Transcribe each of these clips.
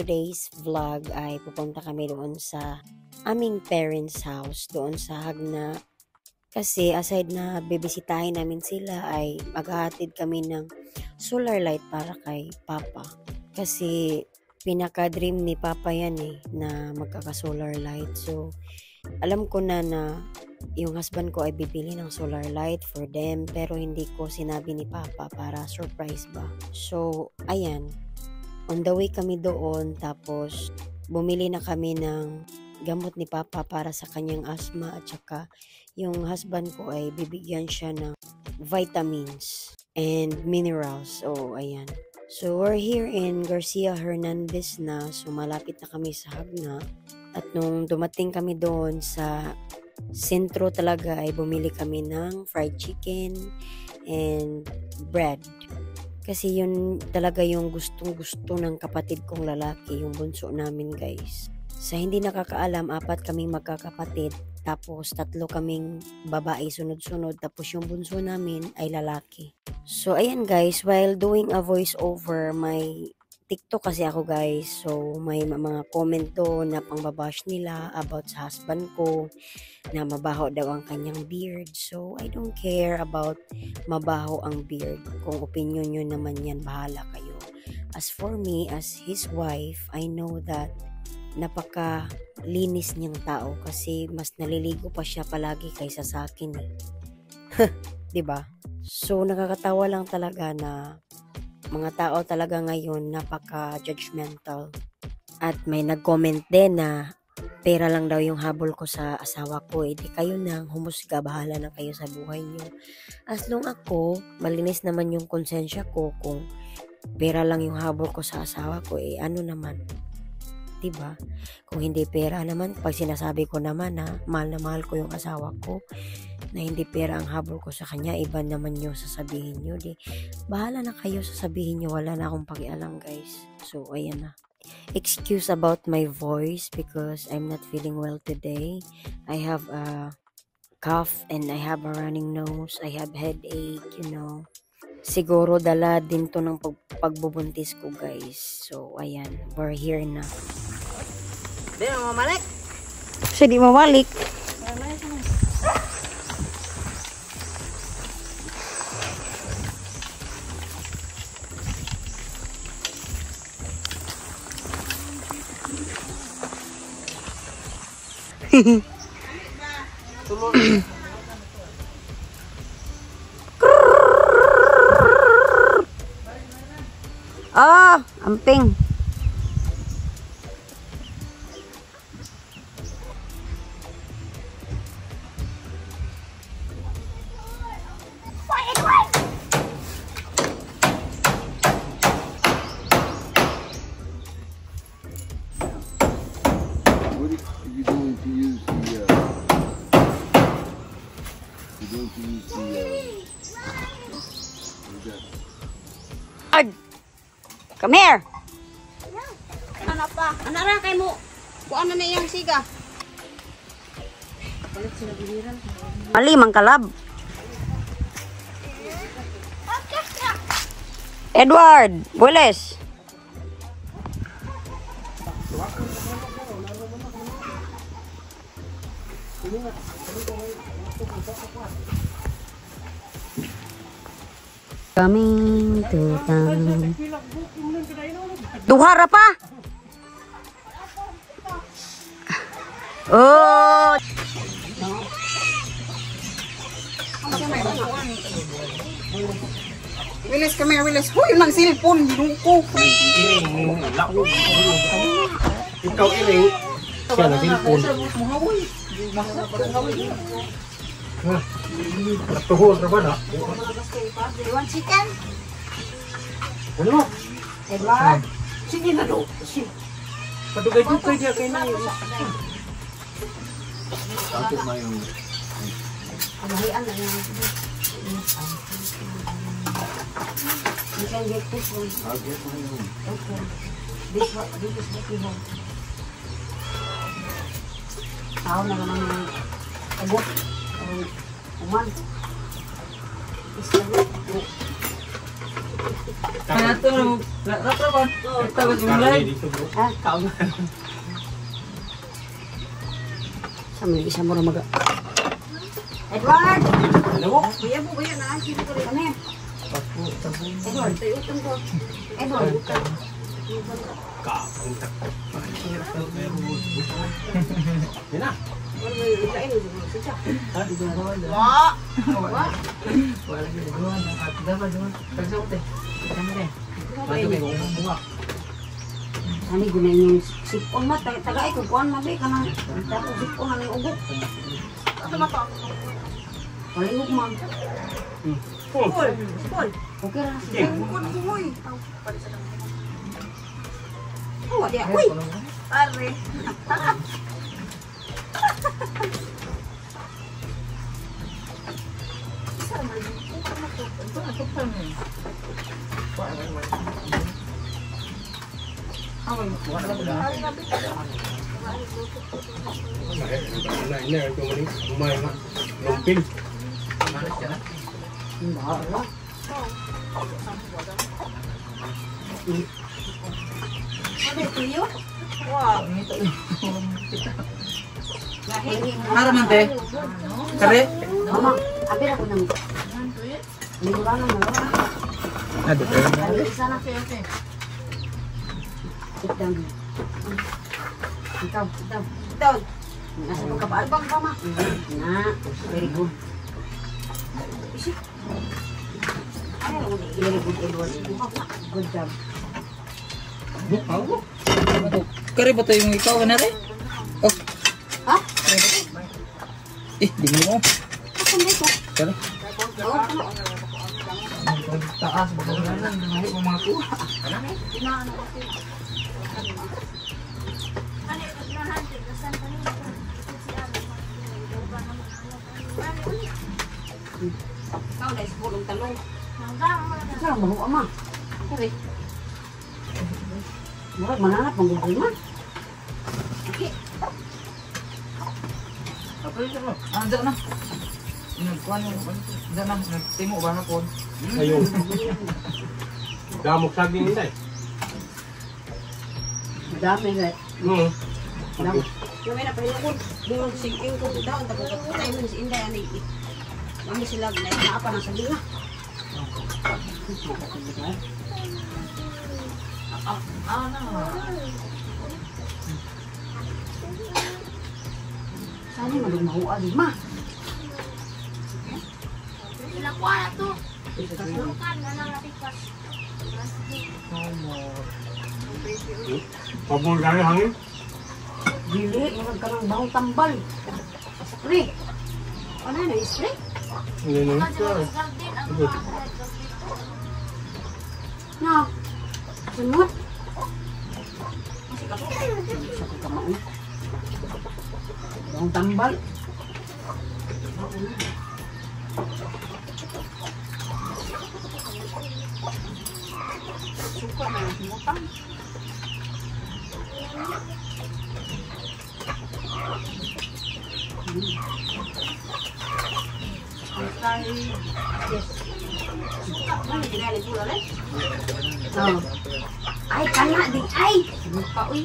today's vlog ay pupunta kami doon sa aming parents' house, doon sa Hagna. Kasi aside na bibisitahin namin sila ay maghahatid kami ng solar light para kay Papa. Kasi pinaka-dream ni Papa yan na magkaka-solar light. So, alam ko na yung husband ko ay bibili ng solar light for them, pero hindi ko sinabi ni Papa para surprise ba. So, ayan. On the way kami doon, tapos bumili na kami ng gamot ni Papa para sa kanyang asthma, at saka yung husband ko ay bibigyan siya ng vitamins and minerals. So, ayan. So, we're here in Garcia Hernandez na. So, malapit na kami sa Hagna. At nung dumating kami doon sa sentro talaga ay bumili kami ng fried chicken and bread. Kasi yun talaga yung gustong-gusto ng kapatid kong lalaki, yung bunso namin, guys. Sa hindi nakakaalam, 4 kaming magkakapatid, tapos 3 kaming babae sunod-sunod, tapos yung bunso namin ay lalaki. So, ayan guys, while doing a voiceover, may TikTok kasi ako, guys. So, may mga comment doon na pangbabash nila about sa husband ko, na mabaho daw ang kanyang beard. So, I don't care about mabaho ang beard. Kung opinion nyo naman yan, bahala kayo. As for me, as his wife, I know that napaka-linis niyang tao kasi mas naliligo pa siya palagi kaysa sa akin . Diba? So, nakakatawa lang talaga na mga tao talaga ngayon napaka-judgmental. At may nag-comment din na pera lang daw yung habol ko sa asawa ko. Di kayo nang humusga, bahala na kayo sa buhay nyo. As long ako, malinis naman yung konsensya ko. Kung pera lang yung habol ko sa asawa ko, ano naman? Diba? Kung hindi pera naman, pag sinasabi ko naman na mahal ko yung asawa ko, na hindi pera ang habol ko sa kanya, iba naman yung sasabihin nyo. Bahala na kayo, sasabihin nyo, wala na akong pakialam, guys. So, ayan na. Excuse about my voice because I'm not feeling well today. I have a cough and I have a running nose. I have headache, Siguro dala din to ng pagbubuntis ko, guys. So, ayan. We're here na. Di mo mamalik? Kasi di mawalik. Amping. Come here. Ano pa? Ano ra kay mo? Kuan na iyang siga. Mali mang kalab. Edward, Bueles. Coming to town. Duhara pa. Oh. Willis, come here, Willis. Huy, mang cellphone, ginuko. Ikaw ini. Siya na cellphone. Tuhol ra ba na? You want chicken? Ano? Edward? Sige na do. Padugay-dugay dia kay na. Ato na yung Panahian na yan. You can get this one. I'll get my own. Okay. This is what we have. Tao na naman yung abot. Uman. Is the Ano to? Rato ba? Ito ba yung live? dito bro. Ha? Sa mga isa mo ramaga. Edward! Ano? Kuya mo, kuya na. Sino ko rin kami? Edward, tayo utang ko. Edward! Kapunta. Yan na. Wala mo yung ilain. Sisa. Wala ka doon. Dapat doon. Tagsawot eh. Tama rin. Bato kayo kung bunga. Ani gunain yung sipon ma. Tagay ko kuhan mabi ka nang. Tapos sipon na yung ugok. Ano ba to? Palingog ma. Full. Paul. Okay ra. Okay. Bukod ko mo eh. Oh, dia. Uy! Pare. Ina ito mali. Umay nga. Lumpin. Malas ka na? Bahala. Ano ito yun? Wow. Haraman te? Kare? Mama, abi ako nang. Linguranan na lang. Nado kayo na. Abi sana. Sit down. Ikaw, sit down. Down. Nasa mo ka pa albang pa ma. Na, very good. Very good, Edward. Good job. Kare ba to yung ikaw na rin? Oh. Ha? Di mo mo. Asan ba ito? Kare? Oo, Taas, baka wala lang. Nangahi mo mga kuha. Ikaw na ispulong talong. Saan ang baho ama? Kari. Murag mananap ang gugol ma. Apa yun mo? Andiyan na. Nagkuhan yung andiyan na. Nagtimo ba na po? Ayun. Damok saging nila eh. Madami rin. Damo. Kami na pahilakon. Durog singking ko daw. Tapos patay mo si Inday. Kami sila naapa na sa linga. Saan yung malumahuan ma? Nakuha na to. Kasulukan na lang natin pas. Pabul kaya hangin. Dili, murag ka ng bahong tambal. Spray. Ano yun, spray? Hindi na. Kasi mas garden ang mga Na. Sunod. Sa kamao. Bahong tambal. Suka na mutang. Ano ginali pula rin? Oh. Ay, kana di. Ay! Buka, uy.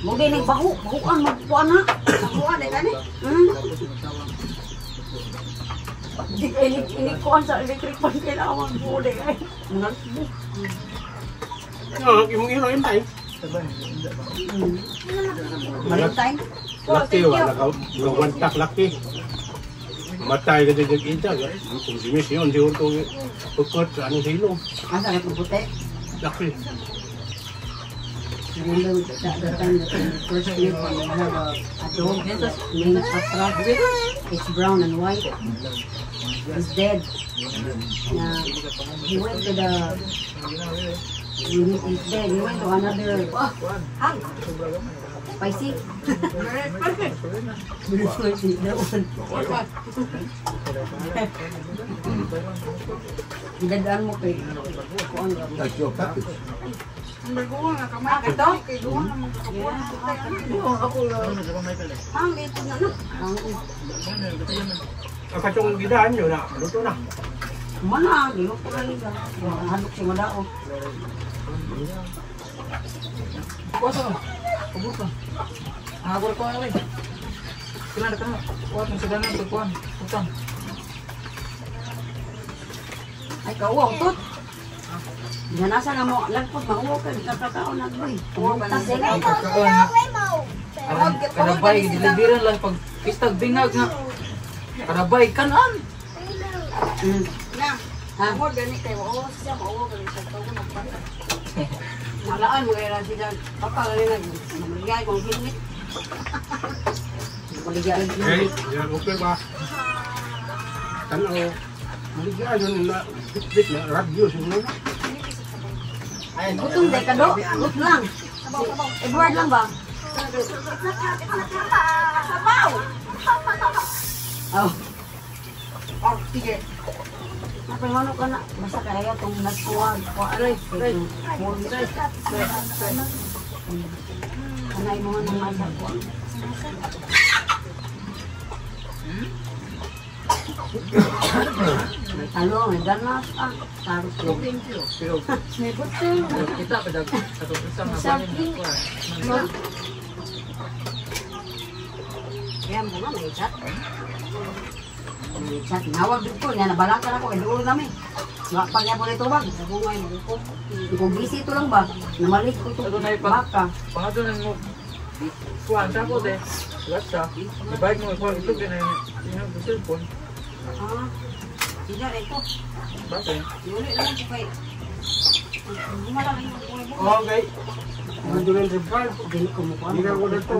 Mo din nagbaho. Bahuan, magpuan na. Nakuha na gani? Di inikuan sa electric pan kailangan mo din. Ay, nalbo. Imong iro yun tayo. Valentine. Laki wala ka. Luwantak laki. Matay ka dyan kita. Kung si Miss yun, di ko pagkot sa anong hilo. Asa na puputi? Laki. Remember the time that we first met when we have a dog named Atra. It's brown and white. He's dead. He went to the... He's dead. He went to another... hang. Spicy. Very spicy. That one. Dadaan mo kay... Kuan ba? That's your package. Ang baguhan nga kamay. Ito? Kay duhan na mga kapuan. Ang ito na na. Ang Ang katong gidaan nyo na. Luto na. Mana, di ko pala nila. Hanok si Madao. Kuasa ka. Pabuk ka. Agor ko nga rin. Kailan ka na. Kuat mo sa ganan. Kuan. Utang. Ay, kauwaw, tut. Ganasa na mo, lagpot, mauwaw ka, kakakaon na boy. Tas sila. Karabay, dilibiran lang pag pistag bingag nga. Karabay, kanan. Na, ha? Mo, gani kayo, mauwaw siya, mauwaw ka rin sa tao ko nagpata. Malaan mo kaya sila, papalali na, maligay kong himit. Maligay. Okay, yan okay ba? Tanaw. Maligay yun na bit na radyo siguro. Gutom day ka do? Gut lang. Edward lang ba? Oh. Oh, sige. Napimano ka na. Basta kaya itong nagpuwag. O, aray. Anay mo nga naman sa puwag. May talong, may ganas. Tarot ko. May butil. Kita pedag satu pisang ngapain kuan. Kaya mo nga, may chat. May chat. Nawag dito. Yan, nabalakan ako. Kaya doon namin. Pag niya po nito bag. Ako ngayon. Kung busy ito lang ba? Namalik ko ito. Baka. Pangadunan mo. Kuan sa ko de. Whatsa. Ibalik mo kuan ito din ay inang cellphone. Ah. Sige, ito. Bakit? Yuli lang si Pai. Gumala lang yung buhay mo. Okay. Nandun ang ribal. Dili ko mo Hindi na ko na ito.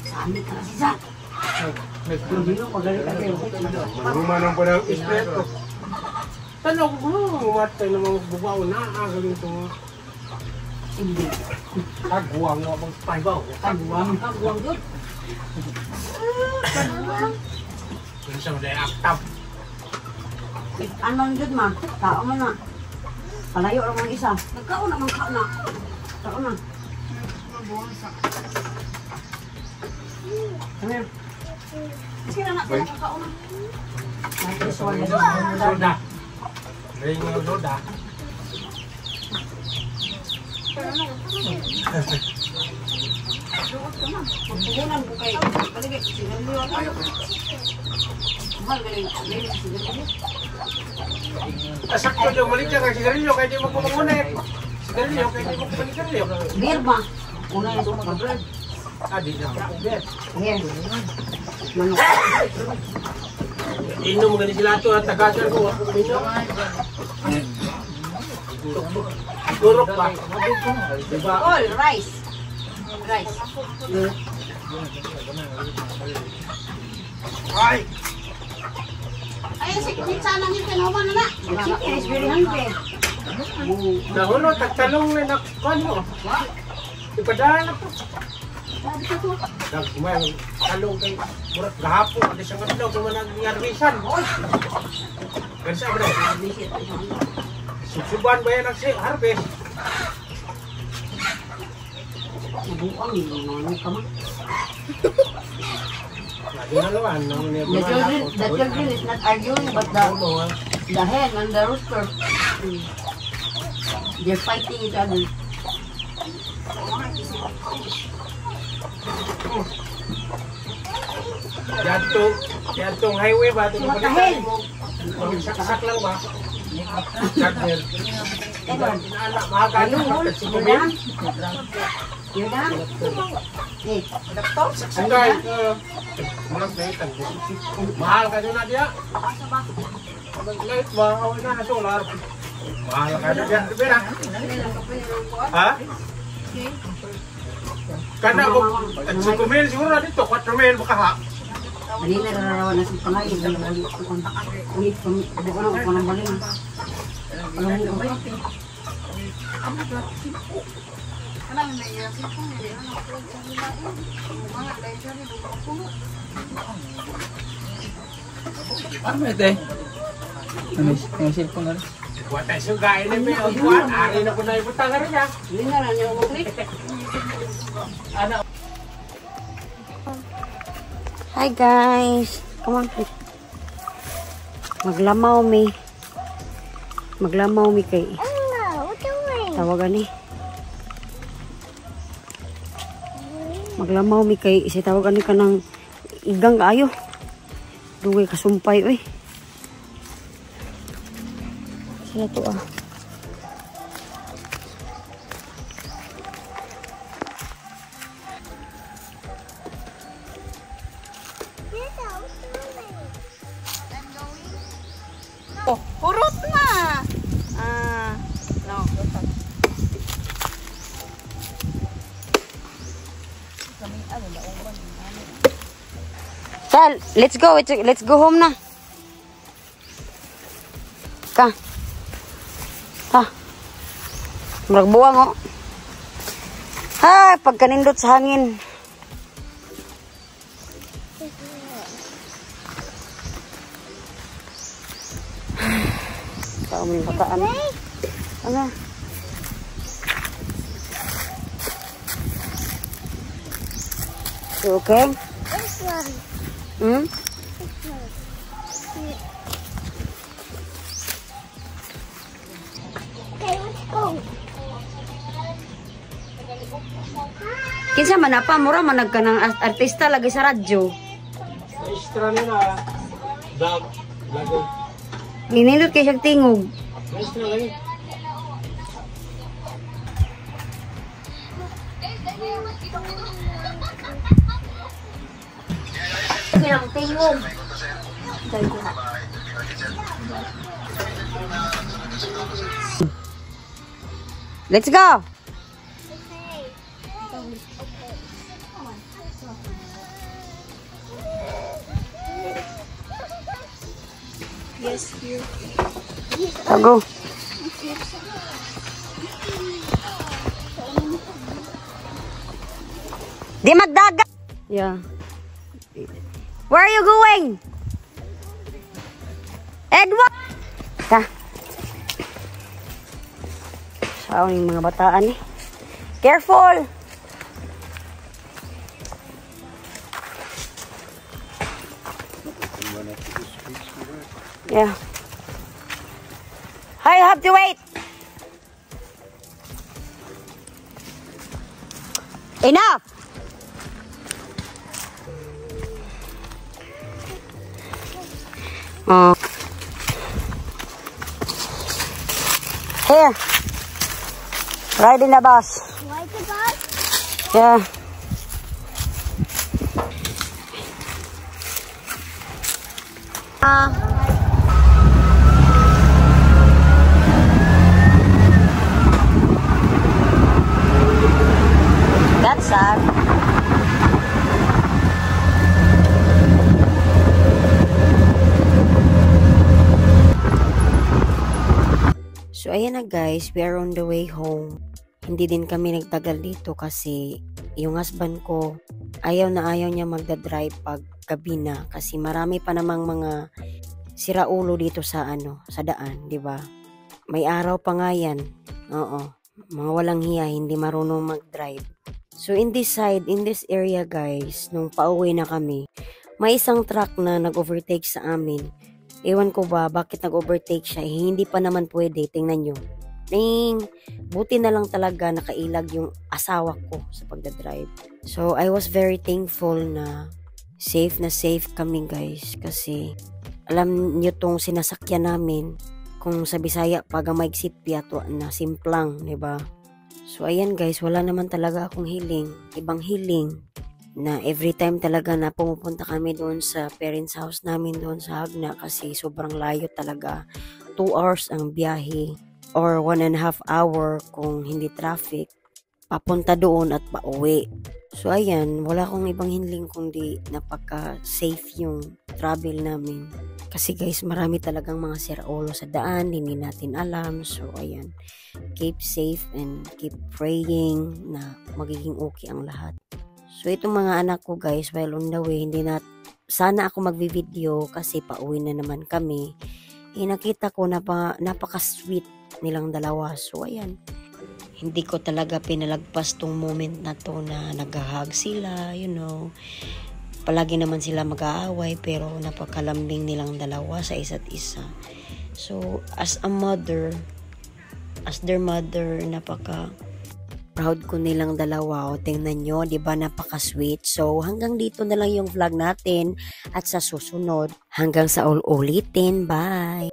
Saan ka na si Zach? Hindi mo pagalit ka kayo. Marumanan pa ng ispeto. Tanong ko, umatay na mga bubaw na. Galing ito. Hindi. Tagwang nga bang paybaw. Kaguwang. Kaguwang doon. Yung sa mga aktab. Ano yun ma? Tao mo na. Palayo lang ang isa. Nagkaon naman ka na. Tao na. Come here. Sino na sila kakaon na? Ay, this one is Soda. Ring ng soda. Magpugunan ko kayo. Paligay, sinaliwa kayo. Mahal galing. Galing sinaliwa. Sakto yung mali ka sigarilyo kaya di magpumunit. Sigarilyo kaya di magpanigarilyo. Beer ba? Una yung suka. Di na kapubet. Here. Manok. Inom nga ni sila ito at tagasan ko. Inom. Turok ba? Diba? All rice. Rice. Ay! Ayun, si Kitsa nang yung kinawa na na. The chicken is very hungry. Nahuno, tagtalong na nakuhan mo. Ipadaan na po. Nagmayang talong kay Murat gahapon. Ada siyang adlaw kung manangyarisan. Gansa ba na? Susuban ba yan ang harvest? Nabuang yung mga kama. Naginaluan. The children is not arguing but the hen and the rooster. They're fighting each other. Yantong highway ba? Matahin! Saksak lang ba? Sakner. Ayun, hul. You're done? You're done? Eh, Sakay. Mulang naitan. Mahal ka doon na diya. Light ba? Awal na solar. Mahal ka na diya. Bira. Ha? Kana ko. 5,000 siguro na dito. 4,000 baka ha. kanina nararawan na si Pangay. Ulit, buko na ako ng baling. Alam mo ba? Ano ito eh? Ano yung cellphone na rin? Buat tayo sugain na may buat. Ari na po na ibutang ka rin ha. Hindi na lang yung umuklik. Hi guys! Come on, please. Maglamaw mi. Maglamaw mi kay. Tawagan ni. Maglamaw mi kay isa tawagan ni kanang igang kaayo. Duwe kasumpay oy. Sila to ah. Oh, hurot na. No. Sal, let's go. Let's go home na. Ka. Ha. Magbuwang oh. Ha, pagkanindot sa hangin. Tao mo yung bataan. Ano? You okay? Hmm? Kinsa man apa mura man nagkanang artista lagi sa radyo. Extra nila. Dag. Lago. Ninindot kay siyang tingog. Extra lagi. Kailang tingog. Let's go. Yes, you. Go. Di magdagat. Yeah. Where are you going? Edward! Ka. Saan yung mga bataan eh? Careful! Yeah. I'll have to wait. Enough! Here. Ride in the bus. Ride the bus? Yeah. That's sad. So ayan na guys, we are on the way home. Hindi din kami nagtagal dito kasi yung husband ko ayaw niya magdadrive pag gabi na kasi marami pa namang mga siraulo dito sa sa daan, di ba? May araw pa nga yan. Oo. Mga walang hiya, hindi marunong mag-drive. So in this area guys, nung pauwi na kami, may isang truck na nag-overtake sa amin. Ewan ko ba bakit nag-overtake siya, hindi pa naman pwede, tingnan nyo. Buti na lang talaga nakailag yung asawa ko sa pagdadrive. So I was very thankful na safe kami guys kasi alam nyo tong sinasakyan namin kung sa Bisaya pag maigsipi ato na simplang, diba? So ayan guys, wala naman talaga akong ibang hiling na every time talaga na pumupunta kami doon sa parents house namin doon sa Hagna kasi sobrang layo talaga. 2 hours ang biyahe or 1.5 hour kung hindi traffic papunta doon at pauwi. So ayan, wala akong ibang hiling kundi napaka-safe yung travel namin. Kasi guys, marami talagang mga siraulo sa daan, hindi natin alam. So ayan, keep safe and keep praying na magiging okay ang lahat. So itong mga anak ko guys, while on the way, sana ako magvi-video kasi pauwi na naman kami. Nakita ko na napaka-sweet nilang dalawa. So ayan, hindi ko talaga pinalagpas tong moment na to na nag-hug sila, Palagi naman sila mag-aaway pero napakalambing nilang dalawa sa isa't isa. So, as their mother, napaka proud ko nilang dalawa. O, tingnan nyo, di ba, napaka-sweet. So, hanggang dito na lang yung vlog natin. At sa susunod, hanggang sa ulitin. Bye!